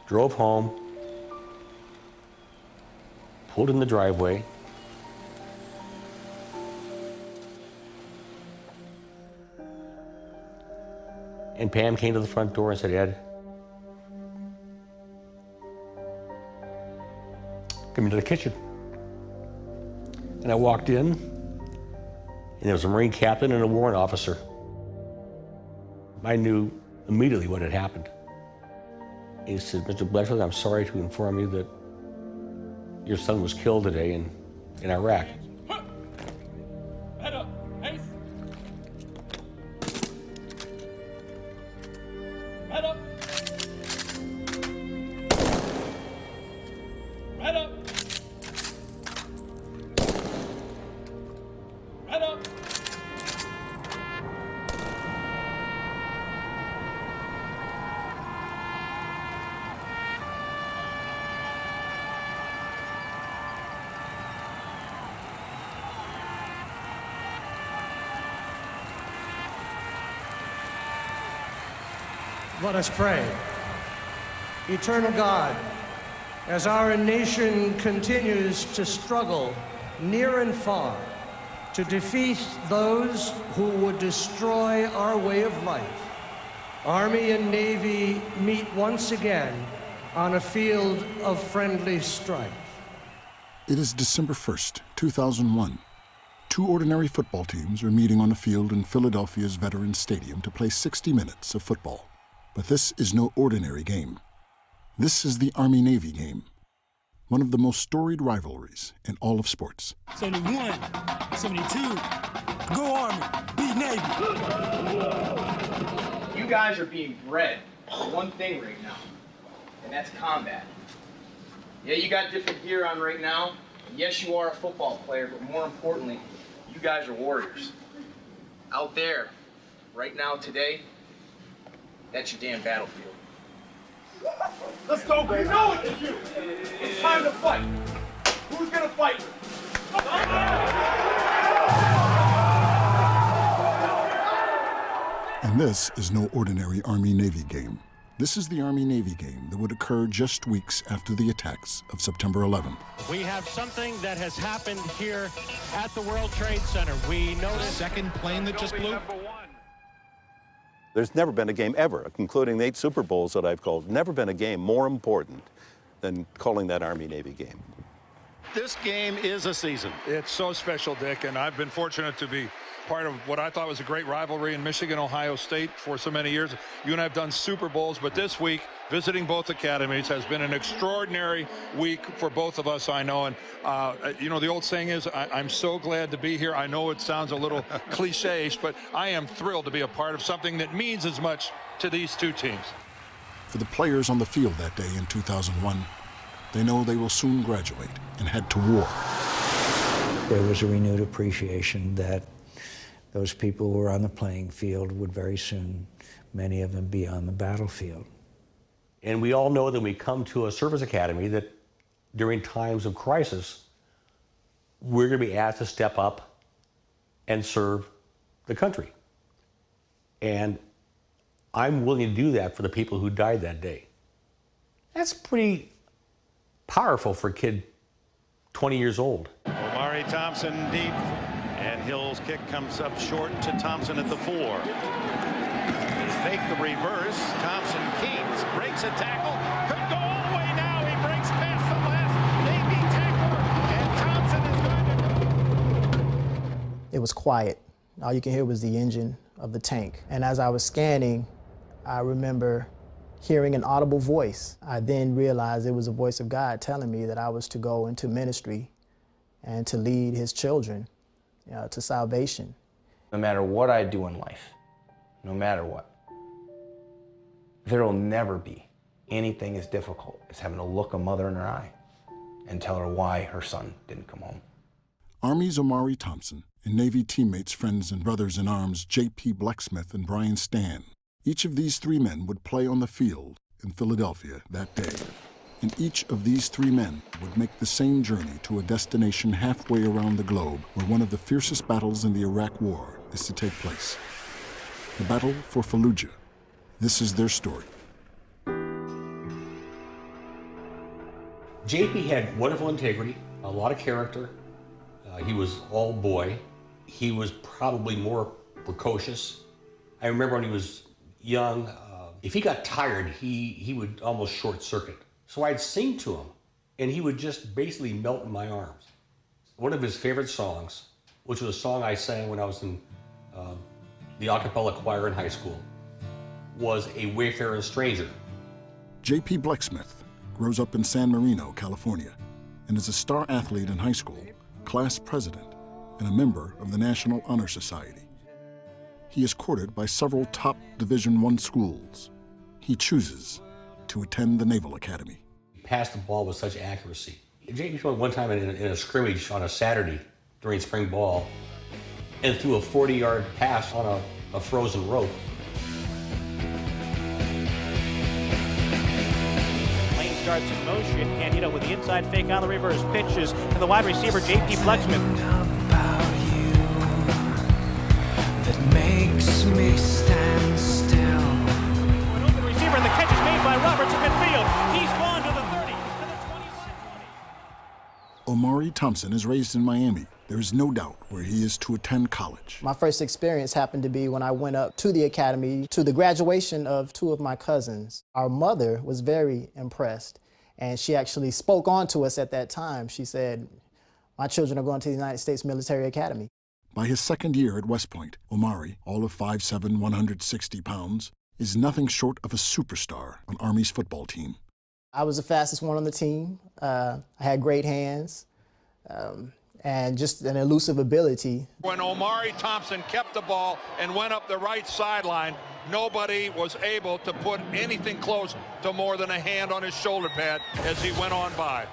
drove home, pulled in the driveway, and Pam came to the front door and said, "Ed, come into the kitchen." And I walked in, and there was a Marine captain and a warrant officer. I knew immediately what had happened. He said, "Mr. Bledsoe, I'm sorry to inform you that your son was killed today in Iraq." Head up, Ace. Head up. Head up. Head up. Let us pray. Eternal God, as our nation continues to struggle near and far to defeat those who would destroy our way of life, Army and Navy meet once again on a field of friendly strife. It is December 1st, 2001. Two ordinary football teams are meeting on a field in Philadelphia's Veterans Stadium to play 60 minutes of football. But this is no ordinary game. This is the Army-Navy game, one of the most storied rivalries in all of sports. 71, 72, go Army, beat Navy. You guys are being bred for one thing right now, and that's combat. Yeah, you got different gear on right now. And yes, you are a football player, but more importantly, you guys are warriors. Out there, right now, today, that's your damn battlefield. Let's go, baby. You know what to do. It's time to fight. Who's gonna fight? And this is no ordinary Army-Navy game. This is the Army-Navy game that would occur just weeks after the attacks of September 11th. We have something that has happened here at the World Trade Center. We noticed second plane that just blew. There's never been a game ever, including the 8 Super Bowls that I've called, never been a game more important than calling that Army-Navy game. This game is a season. It's so special, Dick, and I've been fortunate to be part of what I thought was a great rivalry in Michigan, Ohio State for so many years. You and I have done Super Bowls, but this week, visiting both academies has been an extraordinary week for both of us, I know. And, you know, the old saying is, I'm so glad to be here. I know it sounds a little cliche-ish, but I am thrilled to be a part of something that means as much to these two teams. For the players on the field that day in 2001, they know they will soon graduate and head to war. There was a renewed appreciation that those people who were on the playing field would very soon, many of them, be on the battlefield. And we all know that we come to a service academy that during times of crisis, we're going to be asked to step up and serve the country. And I'm willing to do that for the people who died that day. That's pretty powerful for a kid 20 years old. Omari Thompson deep, and Hill's kick comes up short to Thompson at the 4. Fake the reverse. Thompson keeps, breaks a tackle, could go all the way now. He breaks past the last Navy tackler, and Thompson is going to. It was quiet. All you can hear was the engine of the tank. And as I was scanning, I remember hearing an audible voice. I then realized it was a voice of God telling me that I was to go into ministry and to lead his children to salvation. No matter what I do in life, no matter what, there will never be anything as difficult as having to look a mother in her eye and tell her why her son didn't come home. Army's Omari Thompson and Navy teammates, friends, and brothers in arms J.P. Blacksmith and Brian Stan. Each of these 3 men would play on the field in Philadelphia that day. And each of these 3 men would make the same journey to a destination halfway around the globe where one of the fiercest battles in the Iraq War is to take place. The battle for Fallujah. This is their story. JP had wonderful integrity, a lot of character. He was all boy. He was probably more precocious. I remember when he was young, if he got tired, he would almost short circuit. So I'd sing to him, and he would just basically melt in my arms. One of his favorite songs, which was a song I sang when I was in the a cappella choir in high school, was A Wayfaring Stranger. J.P. Blecksmith grows up in San Marino, California, and is a star athlete in high school, class president, and a member of the National Honor Society. He is courted by several top Division I schools. He chooses to attend the Naval Academy. He passed the ball with such accuracy. JP showed one time in a scrimmage on a Saturday during spring ball and threw a 40-yard pass on a frozen rope. Lane starts in motion. Candido with the inside fake on the reverse. Pitches to the wide receiver, J.P. Blecksmith. That makes me stand still. An open receiver, and the catch is made by Roberts in midfield. He's gone to the 30, to the 25. Omari Thompson is raised in Miami. There is no doubt where he is to attend college. My first experience happened to be when I went up to the academy to the graduation of two of my cousins. Our mother was very impressed, and she actually spoke on to us at that time. She said, "My children are going to the United States Military Academy." By his second year at West Point, Omari, all of 5'7", 160 pounds, is nothing short of a superstar on Army's football team. I was the fastest one on the team. I had great hands and just an elusive ability. When Omari Thompson kept the ball and went up the right sideline, nobody was able to put anything close to more than a hand on his shoulder pad as he went on by.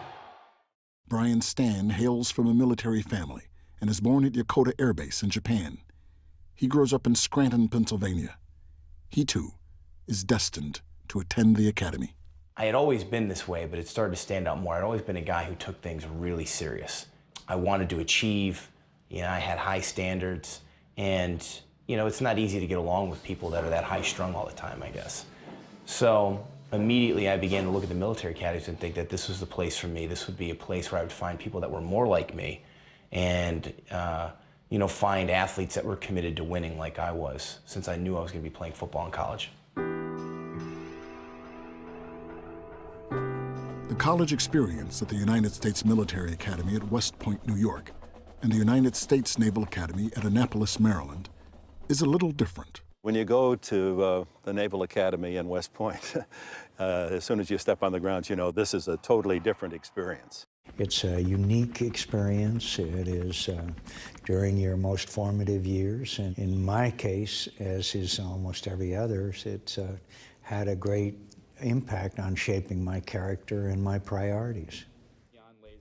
Brian Stan hails from a military family and is born at Yokota Air Base in Japan. He grows up in Scranton, Pennsylvania. He, too, is destined to attend the academy. I had always been this way, but it started to stand out more. I'd always been a guy who took things really serious. I wanted to achieve, I had high standards, and, it's not easy to get along with people that are that high-strung all the time, I guess. So immediately I began to look at the military academies and think that this was the place for me. This would be a place where I would find people that were more like me, and find athletes that were committed to winning like I was, since I knew I was going to be playing football in college. The college experience at the United States Military Academy at West Point, New York, and the United States Naval Academy at Annapolis, Maryland, is a little different. When you go to the Naval Academy in West Point, as soon as you step on the grounds, this is a totally different experience. It's a unique experience. It is during your most formative years. And in my case, as is almost every other's, it's had a great impact on shaping my character and my priorities.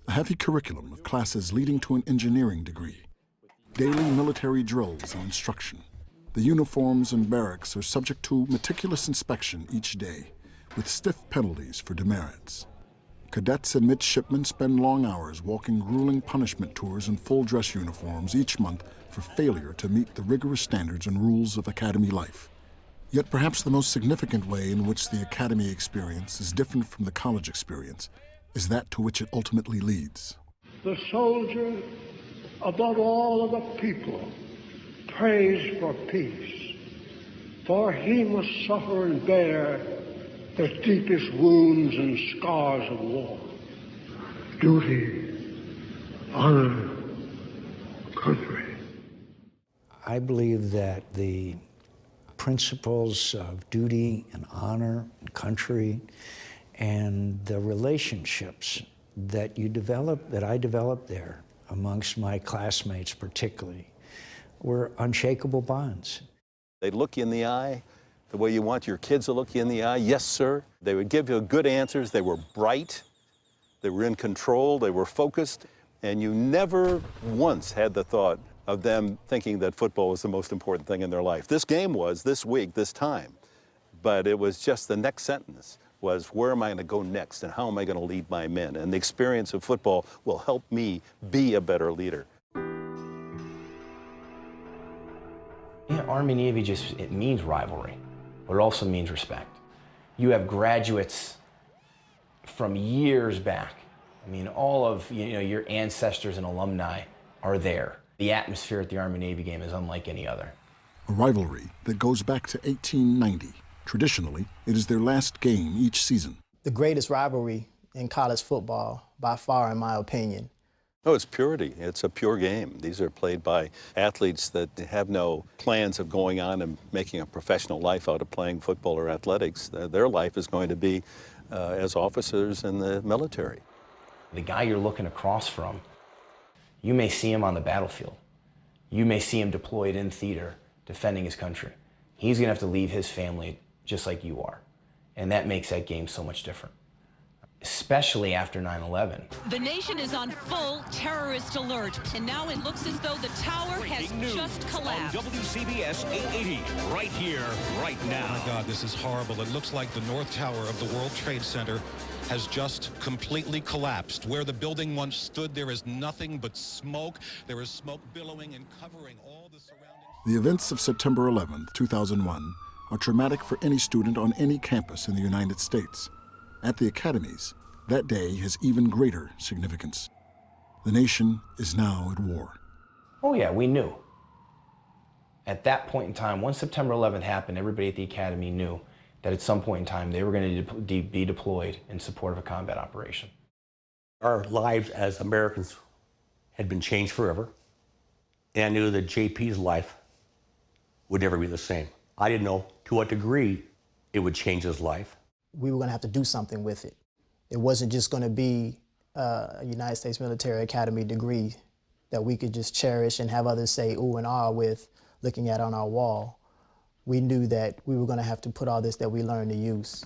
A heavy curriculum of classes leading to an engineering degree. Daily military drills and instruction. The uniforms and barracks are subject to meticulous inspection each day, with stiff penalties for demerits. Cadets and midshipmen spend long hours walking grueling punishment tours in full dress uniforms each month for failure to meet the rigorous standards and rules of academy life. Yet perhaps the most significant way in which the academy experience is different from the college experience is that to which it ultimately leads. The soldier, above all of the people, prays for peace, for he must suffer and bear the deepest wounds and scars of war. Duty, honor, country. I believe that the principles of duty and honor and country and the relationships that I developed there amongst my classmates particularly were unshakable bonds. They look you in the eye the way you want your kids to look you in the eye. Yes, sir. They would give you good answers. They were bright. They were in control. They were focused. And you never once had the thought of them thinking that football was the most important thing in their life. This game was, this week, this time. But it was just the next sentence was, where am I going to go next and how am I going to lead my men? And the experience of football will help me be a better leader. Yeah, Army Navy it means rivalry, but it also means respect. You have graduates from years back I mean, all of your ancestors and alumni are there. The atmosphere at the Army-Navy game is unlike any other. A rivalry that goes back to 1890. Traditionally, it is their last game each season. The greatest rivalry in college football, by far, in my opinion. No, it's purity. It's a pure game. These are played by athletes that have no plans of going on and making a professional life out of playing football or athletics. Their life is going to be as officers in the military. The guy you're looking across from, you may see him on the battlefield. You may see him deployed in theater, defending his country. He's going to have to leave his family just like you are. And that makes that game so much different, especially after 9/11. The nation is on full terrorist alert, and now it looks as though the tower has just collapsed. On WCBS 880, right here, right now. Oh my God, this is horrible. It looks like the North Tower of the World Trade Center has just completely collapsed. Where the building once stood, there is nothing but smoke. There is smoke billowing and covering all the surroundings. The events of September 11th, 2001 are traumatic for any student on any campus in the United States. At the academies, that day has even greater significance. The nation is now at war. Oh yeah, we knew. At that point in time, once September 11th happened, everybody at the academy knew that at some point in time they were going to be deployed in support of a combat operation. Our lives as Americans had been changed forever, and I knew that JP's life would never be the same. I didn't know to what degree it would change his life. We were going to have to do something with it. It wasn't just going to be a United States Military Academy degree that we could just cherish and have others say ooh and ah with looking at on our wall. We knew that we were going to have to put all this that we learned to use.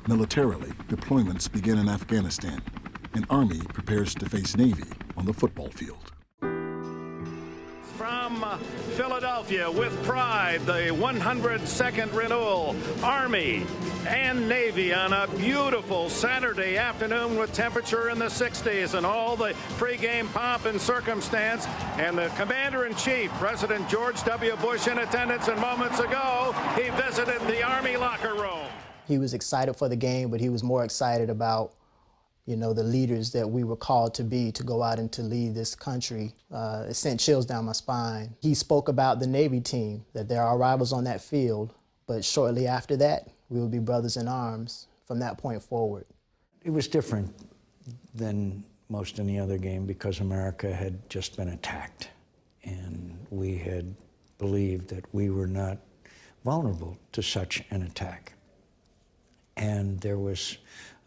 Militarily, deployments begin in Afghanistan, and Army prepares to face Navy on the football field. From Philadelphia, with pride, the 102nd renewal, Army and Navy on a beautiful Saturday afternoon with temperature in the 60s and all the pregame pomp and circumstance. And the Commander-in-Chief, President George W. Bush, in attendance, and moments ago, he visited the Army locker room. He was excited for the game, but he was more excited about the leaders that we were called to be, to go out and to lead this country. It sent chills down my spine. He spoke about the Navy team, that there are rivals on that field, but shortly after that, we would be brothers in arms from that point forward. It was different than most any other game because America had just been attacked, and we had believed that we were not vulnerable to such an attack. And there was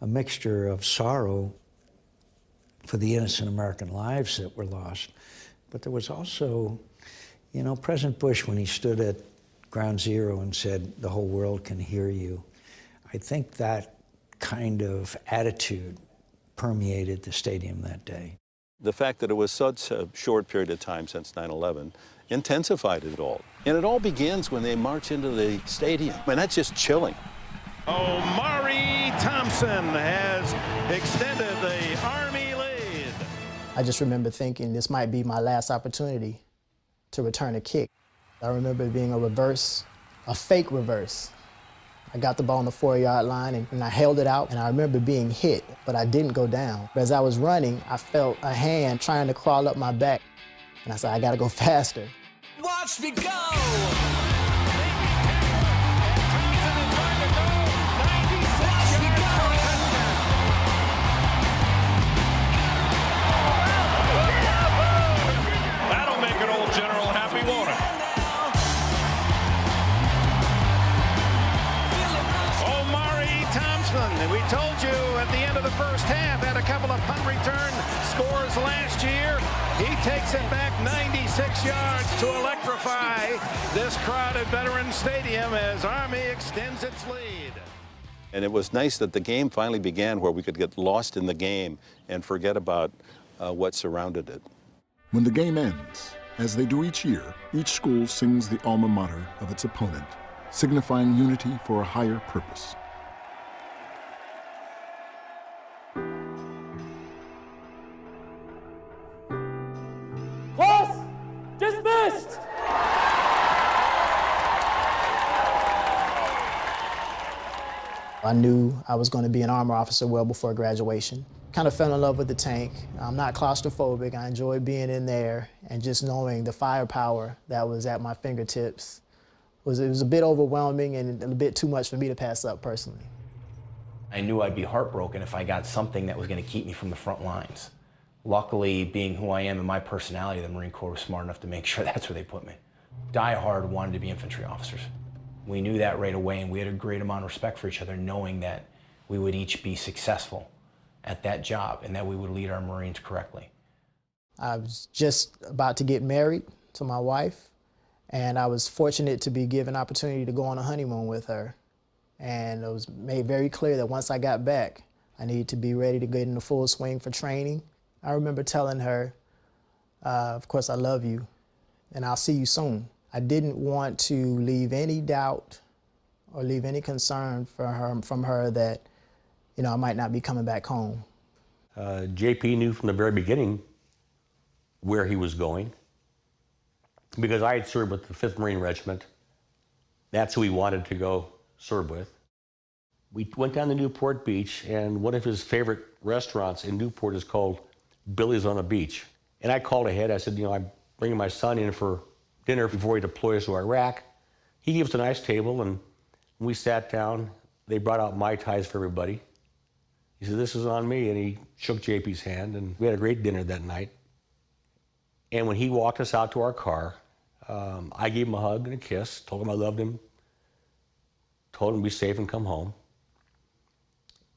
a mixture of sorrow for the innocent American lives that were lost, but there was also, President Bush, when he stood at Ground Zero and said, "The whole world can hear you," I think that kind of attitude permeated the stadium that day. The fact that it was such a short period of time since 9/11 intensified it all. And it all begins when they march into the stadium. And that's just chilling. Omari Thompson has extended the Army lead. I just remember thinking this might be my last opportunity to return a kick. I remember it being a fake reverse. I got the ball on the 4-yard line and I held it out, and I remember being hit, but I didn't go down. But as I was running, I felt a hand trying to crawl up my back, and I said, I gotta go faster. Watch me go! That'll make an old general happy, won't it? Omari Thompson, we told you at the end of the first half, had a couple of punt return scores last year. He takes it back 96 yards to electrify this crowded Veterans Stadium as Army extends its lead. And it was nice that the game finally began where we could get lost in the game and forget about what surrounded it. When the game ends, as they do each year, each school sings the alma mater of its opponent, signifying unity for a higher purpose. Class dismissed! I knew I was going to be an armor officer well before graduation. kind of fell in love with the tank. I'm not claustrophobic. I enjoy being in there and just knowing the firepower that was at my fingertips. It was a bit overwhelming and a bit too much for me to pass up personally. I knew I'd be heartbroken if I got something that was going to keep me from the front lines. Luckily, being who I am and my personality, the Marine Corps was smart enough to make sure that's where they put me. Die hard wanted to be infantry officers. We knew that right away, and we had a great amount of respect for each other, knowing that we would each be successful at that job and that we would lead our Marines correctly. I was just about to get married to my wife, and I was fortunate to be given an opportunity to go on a honeymoon with her. And it was made very clear that once I got back, I needed to be ready to get in the full swing for training. I remember telling her, of course, I love you, and I'll see you soon. I didn't want to leave any doubt or leave any concern from her that, I might not be coming back home. JP knew from the very beginning where he was going because I had served with the 5th Marine Regiment. That's who he wanted to go serve with. We went down to Newport Beach, and one of his favorite restaurants in Newport is called Billy's on the Beach. And I called ahead. I said, I'm bringing my son in for dinner before he deploys to Iraq. He gave us a nice table, and we sat down. They brought out Mai Tais for everybody. He said, this is on me, and he shook JP's hand, and we had a great dinner that night. And when he walked us out to our car, I gave him a hug and a kiss, told him I loved him, told him to be safe and come home.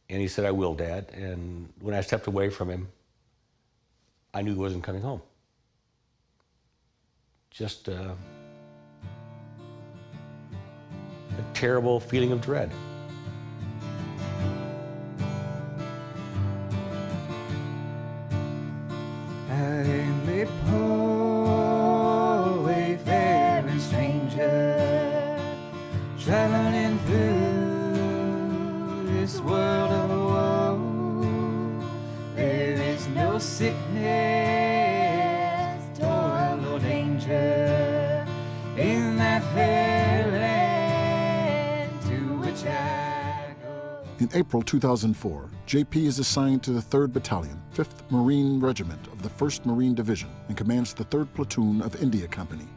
And he said, I will, Dad. And when I stepped away from him, I knew he wasn't coming home. Just a terrible feeling of dread. I'm a poor wayfaring stranger, traveling through this world of woe. There is no sickness, toil, or danger in that fair land to which I go. In April 2004, JP is assigned to the 3rd Battalion, 5th Marine Regiment of the 1st Marine Division and commands the 3rd Platoon of India Company.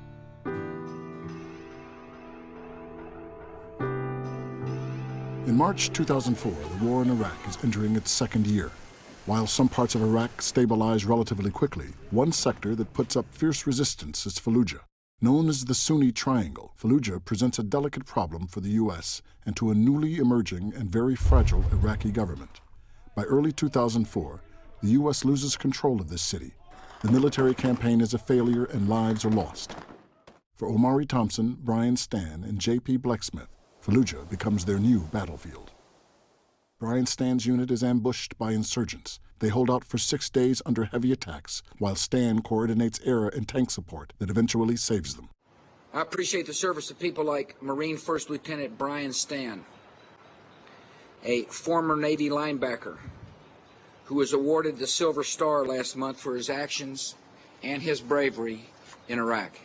In March 2004, the war in Iraq is entering its 2nd year. While some parts of Iraq stabilize relatively quickly, one sector that puts up fierce resistance is Fallujah. Known as the Sunni Triangle, Fallujah presents a delicate problem for the U.S. and to a newly emerging and very fragile Iraqi government. By early 2004, the U.S. loses control of this city. The military campaign is a failure and lives are lost. For Omari Thompson, Brian Stan, and J.P. Blecksmith, Fallujah becomes their new battlefield. Brian Stan's unit is ambushed by insurgents. They hold out for 6 days under heavy attacks, while Stan coordinates air and tank support that eventually saves them. I appreciate the service of people like Marine First Lieutenant Brian Stan, a former Navy linebacker who was awarded the Silver Star last month for his actions and his bravery in Iraq.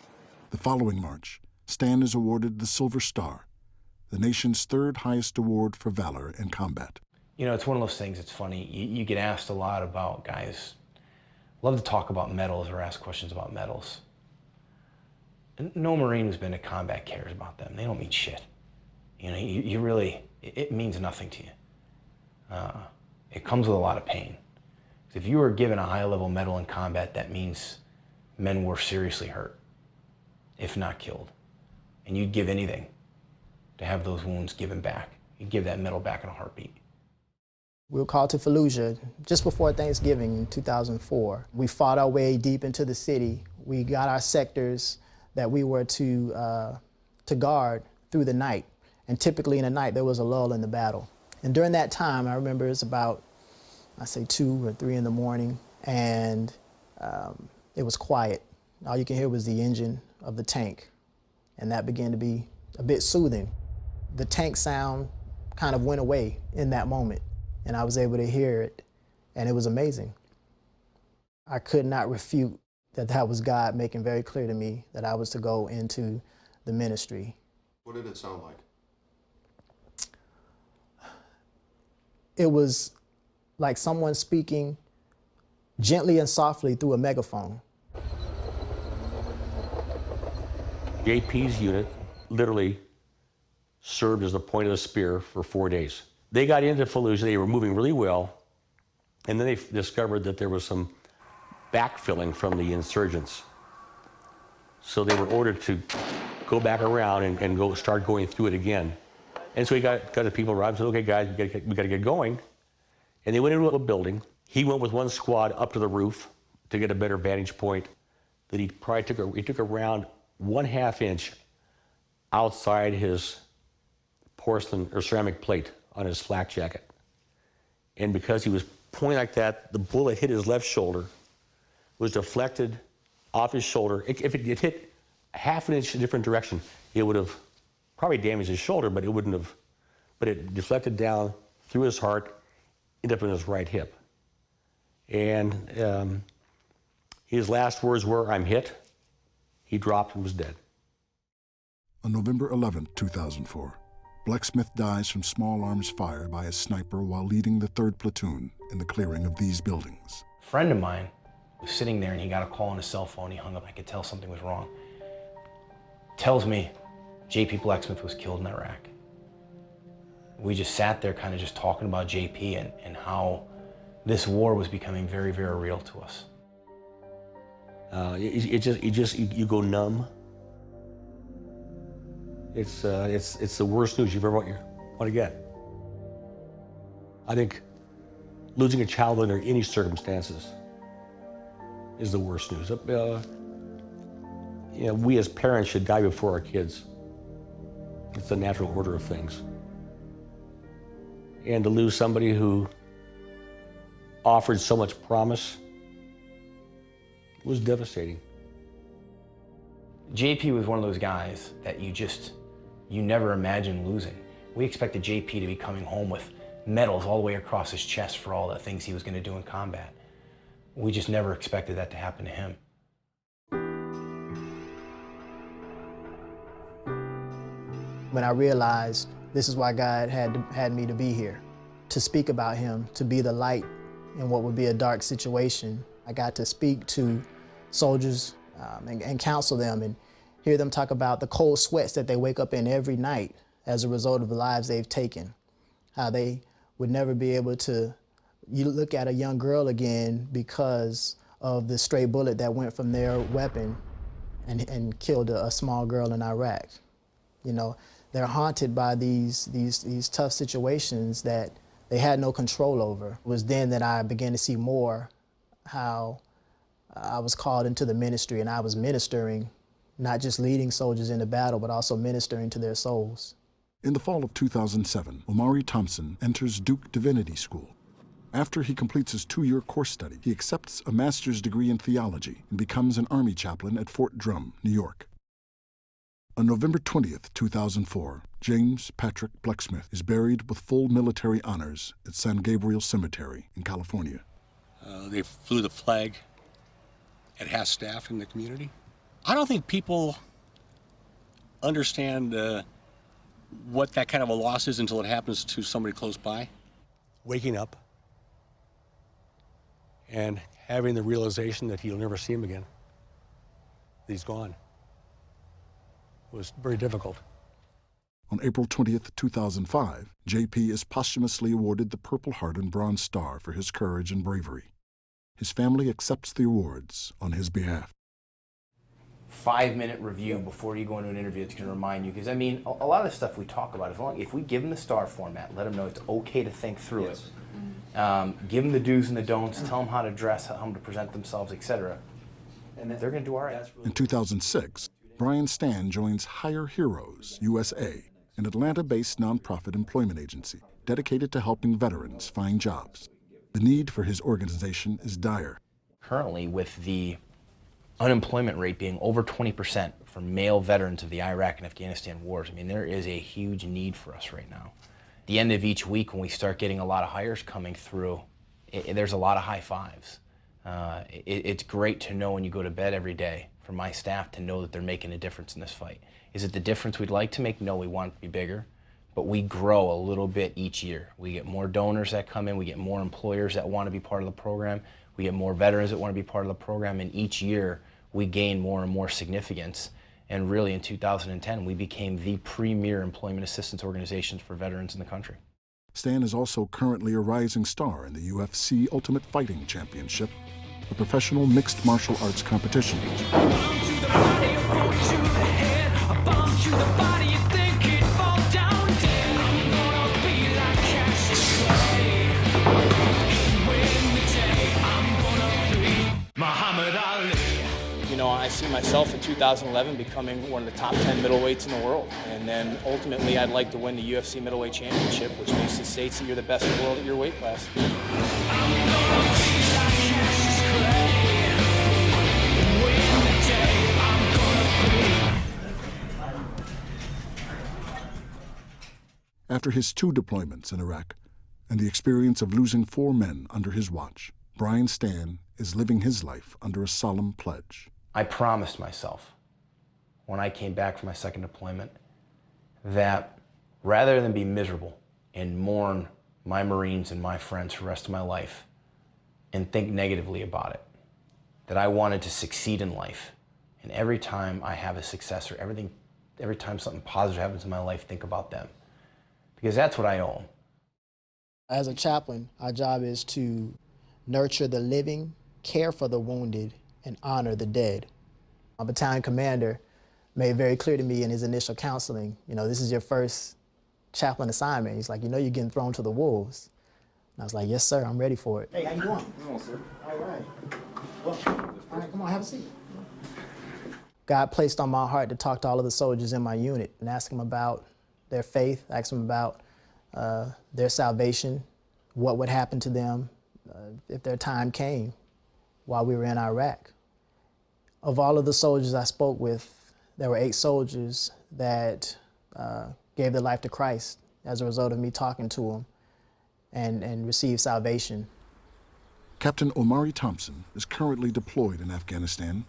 The following March, Stan is awarded the Silver Star, the nation's 3rd highest award for valor in combat. It's one of those things, it's funny. You get asked a lot about guys, love to talk about medals or ask questions about medals. No Marine who's been to combat cares about them. They don't mean shit. You really, it means nothing to you. It comes with a lot of pain. If you were given a high-level medal in combat, that means men were seriously hurt, if not killed. And you'd give anything to have those wounds given back. You'd give that medal back in a heartbeat. We were called to Fallujah just before Thanksgiving in 2004. We fought our way deep into the city. We got our sectors that we were to guard through the night. And typically in the night, there was a lull in the battle. And during that time, I remember it's about, I say 2 or 3 in the morning, and it was quiet. All you can hear was the engine of the tank, and that began to be a bit soothing. The tank sound kind of went away in that moment, and I was able to hear it, and it was amazing. I could not refute that that was God making very clear to me that I was to go into the ministry. What did it sound like? It was like someone speaking gently and softly through a megaphone. JP's unit literally served as the point of the spear for 4 days. They got into Fallujah, they were moving really well, and then they discovered that there was some backfilling from the insurgents. So they were ordered to go back around and start going through it again. And so he got the people around and said, okay guys, we got to get going. And they went into a building. He went with one squad up to the roof to get a better vantage point that he probably took around 1/2 inch outside his porcelain or ceramic plate on his flak jacket. And because he was pointing like that, the bullet hit his left shoulder, was deflected off his shoulder. If it hit 1/2 inch in a different direction, it would have probably damaged his shoulder, but it wouldn't have, but it deflected down through his heart, ended up in his right hip. And his last words were, "I'm hit." He dropped and was dead. On November 11, 2004, Blecksmith dies from small arms fire by a sniper while leading the 3rd Platoon in the clearing of these buildings. A friend of mine was sitting there and he got a call on his cell phone. He hung up. I could tell something was wrong. Tells me JP Blecksmith was killed in Iraq. We just sat there kind of just talking about JP and how this war was becoming very, very real to us. You go numb. It's the worst news you've ever want to get. I think losing a child under any circumstances is the worst news. We as parents should die before our kids. It's the natural order of things. And to lose somebody who offered so much promise was devastating. JP was one of those guys that you never imagined losing. We expected JP to be coming home with medals all the way across his chest for all the things he was going to do in combat. We just never expected that to happen to him. When I realized this is why God had me to be here, to speak about him, to be the light in what would be a dark situation. I got to speak to soldiers and counsel them and hear them talk about the cold sweats that they wake up in every night as a result of the lives they've taken. How they would never be able to, you look at a young girl again because of the stray bullet that went from their weapon and killed a small girl in Iraq. You know, they're haunted by these tough situations that they had no control over. It was then that I began to see more how I was called into the ministry and I was ministering, not just leading soldiers into battle, but also ministering to their souls. In the fall of 2007, Omari Thompson enters Duke Divinity School. After he completes his 2-year course study, he accepts a master's degree in theology and becomes an Army chaplain at Fort Drum, New York. On November 20th, 2004, James Patrick Blecksmith is buried with full military honors at San Gabriel Cemetery in California. They flew the flag at half staff in the community. I don't think people understand what that kind of a loss is until it happens to somebody close by. Waking up and having the realization that you'll never see him again, that he's gone, was very difficult. On April 20th, 2005, JP is posthumously awarded the Purple Heart and Bronze Star for his courage and bravery. His family accepts the awards on his behalf. 5-minute review before you go into an interview that's going to remind you, because I mean, a lot of the stuff we talk about, if we give them the star format, let them know it's okay to think through it. Give them the do's and the don'ts, tell them how to dress, how to present themselves, etc. And they're going to do all right. In 2006, Brian Stan joins Hire Heroes USA, an Atlanta-based nonprofit employment agency dedicated to helping veterans find jobs. The need for his organization is dire. Currently, with the unemployment rate being over 20% for male veterans of the Iraq and Afghanistan wars, I mean, there is a huge need for us right now. At the end of each week, when we start getting a lot of hires coming through, there's a lot of high fives. It's great to know when you go to bed every day for my staff to know that they're making a difference in this fight. Is it the difference we'd like to make? No, we want it to be bigger. but we grow a little bit each year. We get more donors that come in, we get more employers that want to be part of the program, we get more veterans that want to be part of the program, and each year we gain more and more significance. And really in 2010, we became the premier employment assistance organization for veterans in the country. Stan is also currently a rising star in the UFC Ultimate Fighting Championship, a professional mixed martial arts competition. You know, I see myself in 2011 becoming one of the top 10 middleweights in the world. And then ultimately I'd like to win the UFC Middleweight Championship, which basically states that you're the best in the world at your weight class. After his 2 deployments in Iraq and the experience of losing 4 men under his watch, Brian Stan is living his life under a solemn pledge. I promised myself when I came back from my second deployment that rather than be miserable and mourn my Marines and my friends for the rest of my life and think negatively about it, that I wanted to succeed in life. And every time I have a successor, every time something positive happens in my life, think about them. Because that's what I owe them. As a chaplain, our job is to nurture the living, care for the wounded, and honor the dead. My battalion commander made very clear to me in his initial counseling, you know, this is your first chaplain assignment. He's like, you know you're getting thrown to the wolves. And I was like, yes, sir, I'm ready for it. Hey, how you doing? Come on, sir. All right. Well, all right, come on, have a seat. God placed on my heart to talk to all of the soldiers in my unit and ask them about their faith, ask them about their salvation, what would happen to them if their time came while we were in Iraq. Of all of the soldiers I spoke with, there were 8 soldiers that gave their life to Christ as a result of me talking to them and received salvation. Captain Omari Thompson is currently deployed in Afghanistan,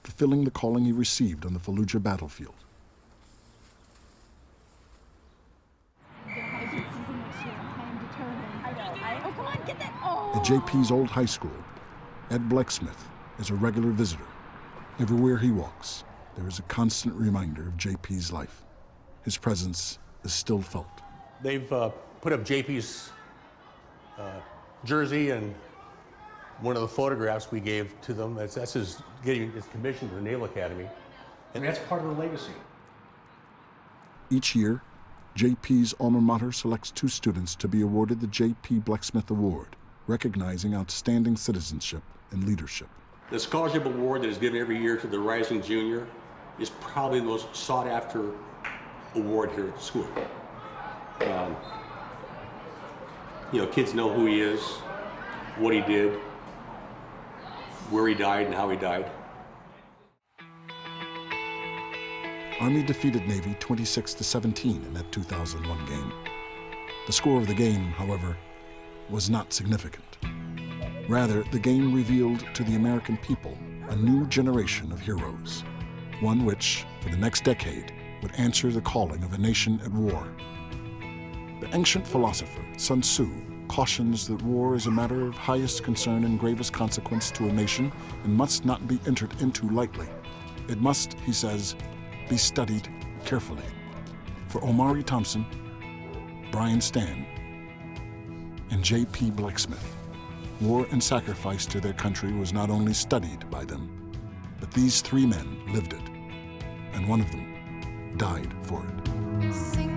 fulfilling the calling he received on the Fallujah battlefield. At JP's old high school, Ed Blecksmith is a regular visitor. Everywhere he walks, there is a constant reminder of JP's life. His presence is still felt. They've put up JP's jersey and one of the photographs we gave to them. That's his getting his commission to the Naval Academy. And that's part of the legacy. Each year, JP's alma mater selects 2 students to be awarded the JP Blecksmith Award, recognizing outstanding citizenship and leadership. The scholarship award that is given every year to the rising junior is probably the most sought-after award here at the school. You know, kids know who he is, what he did, where he died, and how he died. Army defeated Navy 26-17 in that 2001 game. The score of the game, however, was not significant. Rather, the game revealed to the American people a new generation of heroes, one which, for the next decade, would answer the calling of a nation at war. The ancient philosopher Sun Tzu cautions that war is a matter of highest concern and gravest consequence to a nation and must not be entered into lightly. It must, he says, be studied carefully. For Omari Thompson, Brian Stan, and J.P. Blecksmith, war and sacrifice to their country was not only studied by them, but these 3 men lived it, and one of them died for it.